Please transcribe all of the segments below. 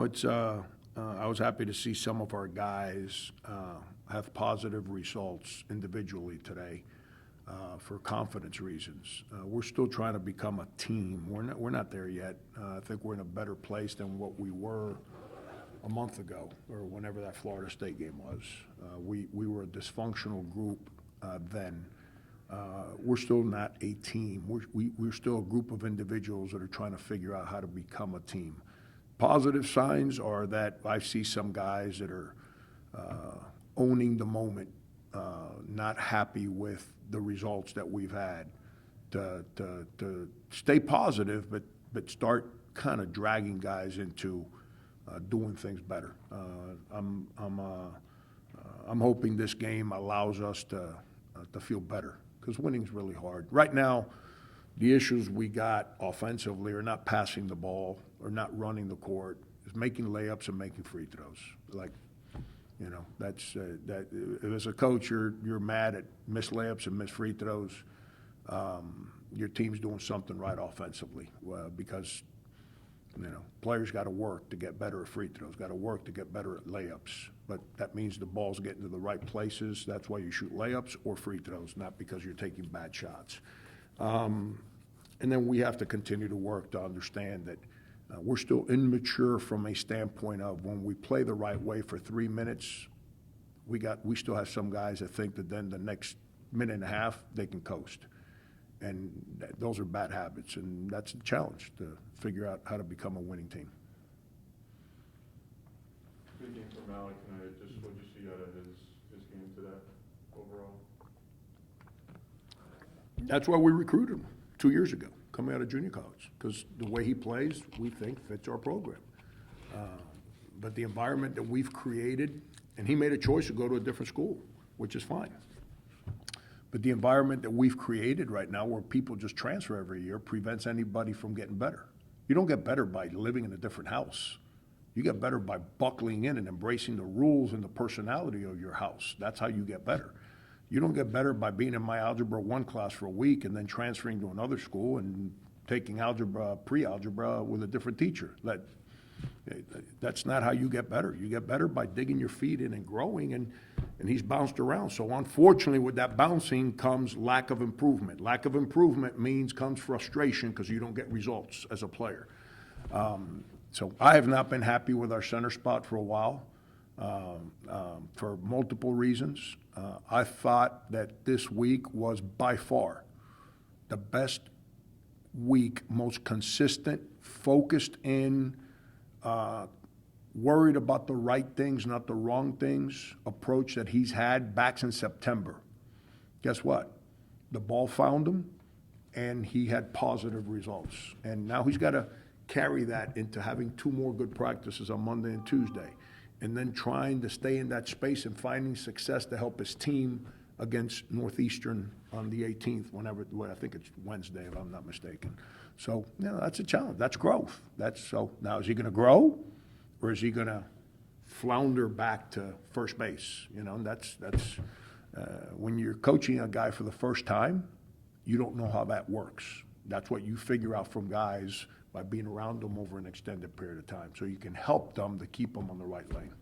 it's. I was happy to see some of our guys have positive results individually today for confidence reasons. We're still trying to become a team. We're not there yet. I think we're in a better place than what we were a month ago or whenever that Florida State game was. We were a dysfunctional group then. We're still not a team. We're still a group of individuals that are trying to figure out how to become a team. Positive signs are that I see some guys that are owning the moment, not happy with the results that we've had, to stay positive, but start kind of dragging guys into doing things better. I'm hoping this game allows us to feel better, because winning's really hard. Right now, the issues we got offensively are not passing the ball or not running the court. It's making layups and making free throws. Like, you know, that's that. As a coach, you're mad at missed layups and missed free throws. Your team's doing something right offensively, because, you know, players got to work to get better at free throws, got to work to get better at layups. But that means the ball's getting to the right places. That's why you shoot layups or free throws, not because you're taking bad shots. And then we have to continue to work to understand that we're still immature from a standpoint of when we play the right way for 3 minutes, we still have some guys that think that then the next minute and a half they can coast. And those are bad habits, and that's the challenge, to figure out how to become a winning team. Good game from Malik tonight. Just what did you see out of his game today overall? That's why we recruited him 2 years ago, coming out of junior college, because the way he plays, we think, fits our program. But the environment that we've created, and he made a choice to go to a different school, which is fine. But the environment that we've created right now, where people just transfer every year, prevents anybody from getting better. You don't get better by living in a different house. You get better by buckling in and embracing the rules and the personality of your house. That's how you get better. You don't get better by being in my Algebra 1 class for a week and then transferring to another school and taking algebra, pre-algebra with a different teacher. That's not how you get better. You get better by digging your feet in and growing, and he's bounced around. So unfortunately, with that bouncing comes lack of improvement. Lack of improvement comes frustration because you don't get results as a player. So I have not been happy with our center spot for a while. For multiple reasons. I thought that this week was by far the best week, most consistent, focused in, worried about the right things, not the wrong things, approach that he's had back since September. Guess what? The ball found him, and he had positive results. And now he's got to carry that into having 2 more good practices on Monday and Tuesday, and then trying to stay in that space and finding success to help his team against Northeastern on the 18th, I think it's Wednesday, if I'm not mistaken. So, you know, that's a challenge. That's growth. So now, is he going to grow, or is he going to flounder back to first base? You know, that's when you're coaching a guy for the first time, you don't know how that works. That's what you figure out from guys by being around them over an extended period of time, so you can help them to keep them on the right lane.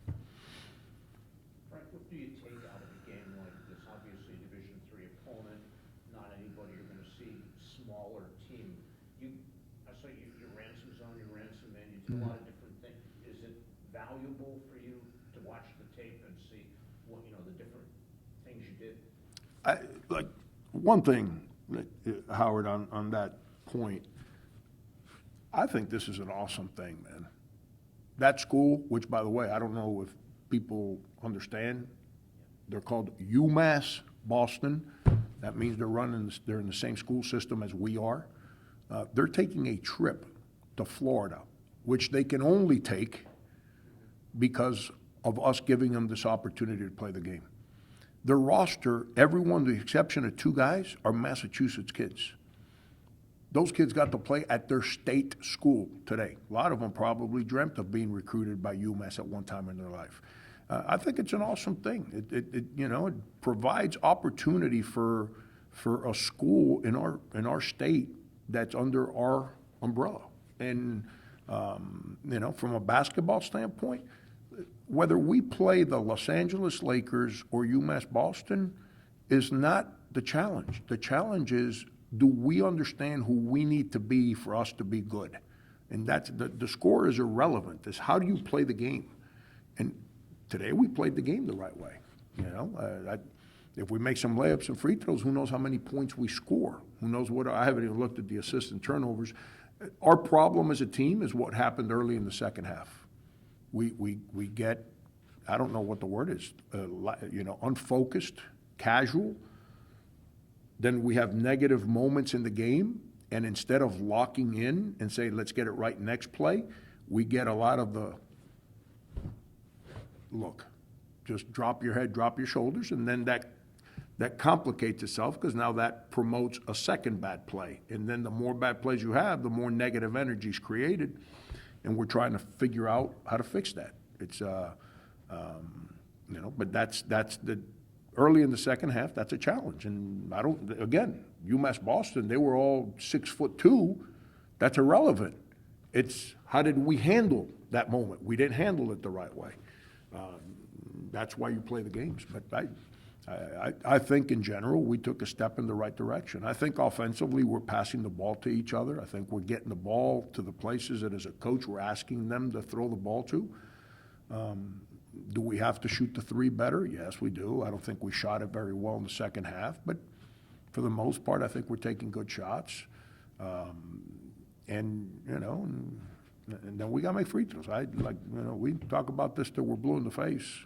Frank, what do you take out of a game like this? Obviously, Division III opponent, not anybody you're going to see, smaller team. I saw you ran some zone, you ran some man, you did a lot of different things. Is it valuable for you to watch the tape and see what, you know, the different things you did? One thing, Howard, on that point, I think this is an awesome thing, man. That school, which, by the way, I don't know if people understand, they're called UMass Boston. That means they're in the same school system as we are. They're taking a trip to Florida, which they can only take because of us giving them this opportunity to play the game. Their roster, everyone, with the exception of 2 guys, are Massachusetts kids. Those kids got to play at their state school today. A lot of them probably dreamt of being recruited by UMass at one time in their life. I think it's an awesome thing. It provides opportunity for a school in our state that's under our umbrella. And you know, from a basketball standpoint, whether we play the Los Angeles Lakers or UMass Boston is not the challenge. The challenge is, do we understand who we need to be for us to be good? And that's, the score is irrelevant. It's how do you play the game? And today we played the game the right way. You know, if we make some layups and free throws, who knows how many points we score? Who knows what, I haven't even looked at the assists and turnovers. Our problem as a team is what happened early in the second half. We get, I don't know what the word is, you know, unfocused, casual. Then we have negative moments in the game, and instead of locking in and saying, let's get it right next play, we get a lot of the, look, just drop your head, drop your shoulders, and then that complicates itself because now that promotes a second bad play. And then the more bad plays you have, the more negative energy is created, and we're trying to figure out how to fix that. It's, you know, but that's the, early in the second half, that's a challenge. And I don't, again, UMass Boston, they were all 6'2". That's irrelevant. It's how did we handle that moment? We didn't handle it the right way. That's why you play the games. But I think in general, we took a step in the right direction. I think offensively, we're passing the ball to each other. I think we're getting the ball to the places that as a coach, we're asking them to throw the ball to. Do we have to shoot the three better? Yes, we do. I don't think we shot it very well in the second half, but for the most part, I think we're taking good shots. And, you know, and then we got to make free throws. We talk about this till we're blue in the face.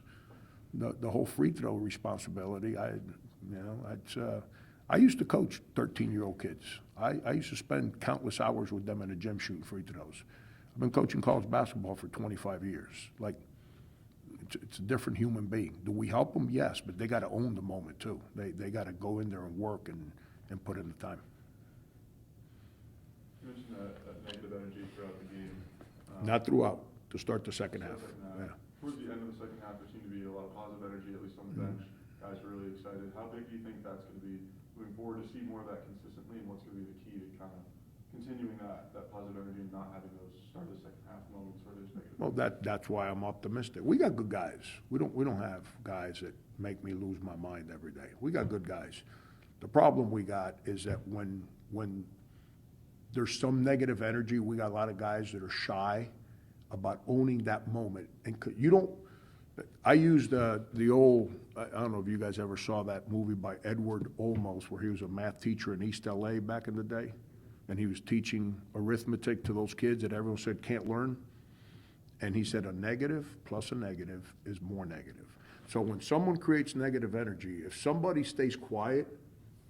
The whole free throw responsibility. I used to coach 13-year-old kids. I used to spend countless hours with them in the gym shooting free throws. I've been coaching college basketball for 25 years. Like, it's a different human being. Do we help them? Yes, but they got to own the moment too. They got to go in there and work and put in the time. You mentioned that negative energy throughout the game. Not throughout, to start the second half. Yeah. Towards the end of the second half, there seemed to be a lot of positive energy, at least on the bench. Guys were really excited. How big do you think that's going to be moving forward to see more of that consistently, and what's going to be the key to kind of continuing that positive energy and not having those start of the second half moments where there's negative? Well, that's why I'm optimistic. We got good guys. We don't have guys that make me lose my mind every day. We got good guys. The problem we got is that when there's some negative energy, we got a lot of guys that are shy about owning that moment. And you don't, I used the old, I don't know if you guys ever saw that movie by Edward Olmos where he was a math teacher in East LA back in the day. And he was teaching arithmetic to those kids that everyone said can't learn. And he said a negative plus a negative is more negative. So when someone creates negative energy, if somebody stays quiet,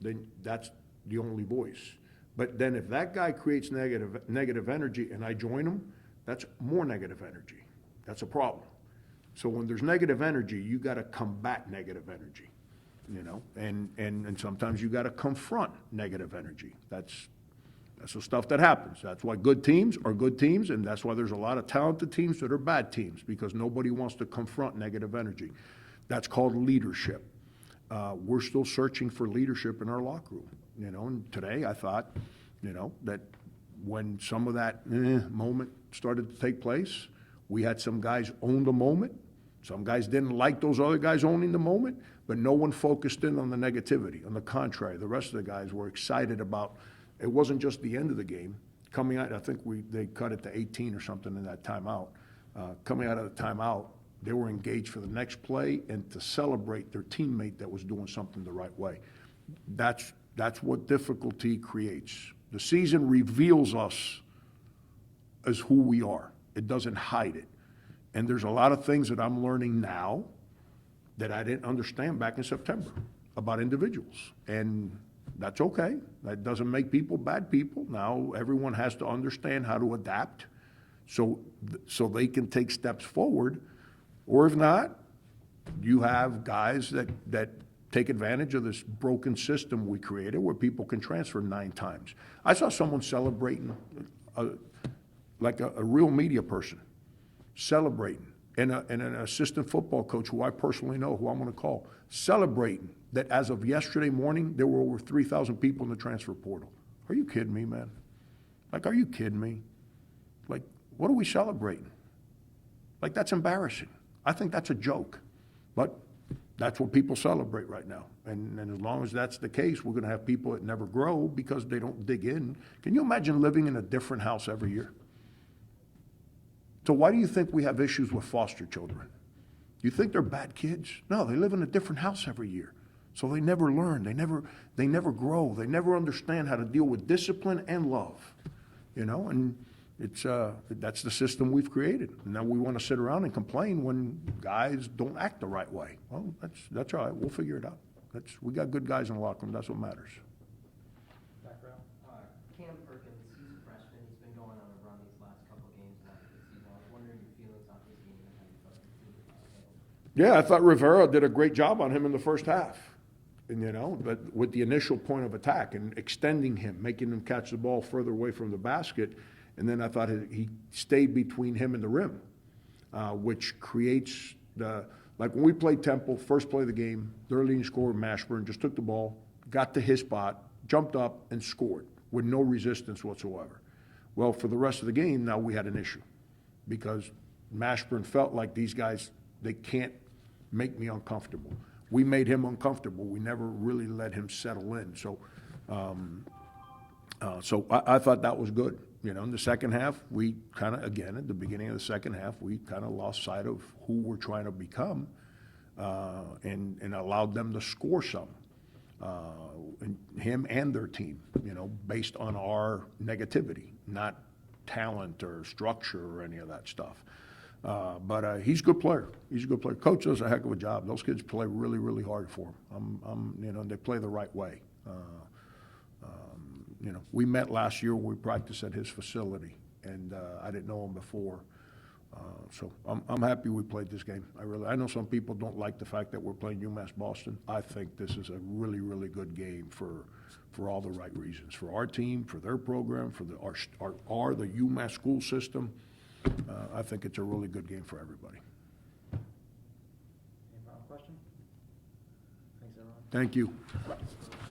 then that's the only voice. But then if that guy creates negative energy and I join him, that's more negative energy. That's a problem. So when there's negative energy, you got to combat negative energy, you know, and sometimes you got to confront negative energy. That's the stuff that happens. That's why good teams are good teams, and that's why there's a lot of talented teams that are bad teams, because nobody wants to confront negative energy. That's called leadership. We're still searching for leadership in our locker room, you know, and today I thought, you know, that when some of that moment started to take place, we had some guys own the moment. Some guys didn't like those other guys owning the moment, but no one focused in on the negativity. On the contrary, the rest of the guys were excited about, it wasn't just the end of the game. Coming out, I think they cut it to 18 or something in that timeout. Coming out of the timeout, they were engaged for the next play and to celebrate their teammate that was doing something the right way. That's what difficulty creates. The season reveals us as who we are. It doesn't hide it. And there's a lot of things that I'm learning now that I didn't understand back in September about individuals. And that's okay. That doesn't make people bad people. Now everyone has to understand how to adapt so they can take steps forward. Or if not, you have guys that take advantage of this broken system we created where people can transfer 9 times. I saw someone celebrating, like a real media person, celebrating, and an assistant football coach who I personally know, who I'm going to call, celebrating that as of yesterday morning, there were over 3,000 people in the transfer portal. Are you kidding me, man? Like, are you kidding me? Like, What are we celebrating? Like, that's embarrassing. I think that's a joke. But that's what people celebrate right now. And as long as that's the case, we're going to have people that never grow because they don't dig in. Can you imagine living in a different house every year? So why do you think we have issues with foster children? You think they're bad kids? No, they live in a different house every year. So they never learn. They never grow. They never understand how to deal with discipline and love. You know, and that's the system we've created. And now we want to sit around and complain when guys don't act the right way. Well, that's all right. We'll figure it out. We got good guys in the locker room. That's what matters. Back row. Cam Perkins, he's a freshman. He's been going on a run these last couple games now this season. I was wondering your feelings on his game and how you thought the team handled. Yeah, I thought Rivera did a great job on him in the first half. And, you know, but with the initial point of attack and extending him, making him catch the ball further away from the basket. And then I thought he stayed between him and the rim, which creates like when we played Temple, first play of the game, their leading scorer, Mashburn, just took the ball, got to his spot, jumped up and scored with no resistance whatsoever. Well, for the rest of the game, now we had an issue because Mashburn felt like these guys, they can't make me uncomfortable. We made him uncomfortable. We never really let him settle in. So I thought that was good. You know, in the second half, we kind of, again, at the beginning of the second half, we kind of lost sight of who we're trying to become and allowed them to score some, and him and their team, you know, based on our negativity, not talent or structure or any of that stuff. But he's a good player. He's a good player. Coach does a heck of a job. Those kids play really, really hard for him. You know, they play the right way. You know, we met last year when we practiced at his facility, and I didn't know him before. So I'm happy we played this game. I know some people don't like the fact that we're playing UMass Boston. I think this is a really, really good game for all the right reasons. For our team, for their program, for the UMass school system. I think it's a really good game for everybody. Any final question? Thanks, everyone. Thank you.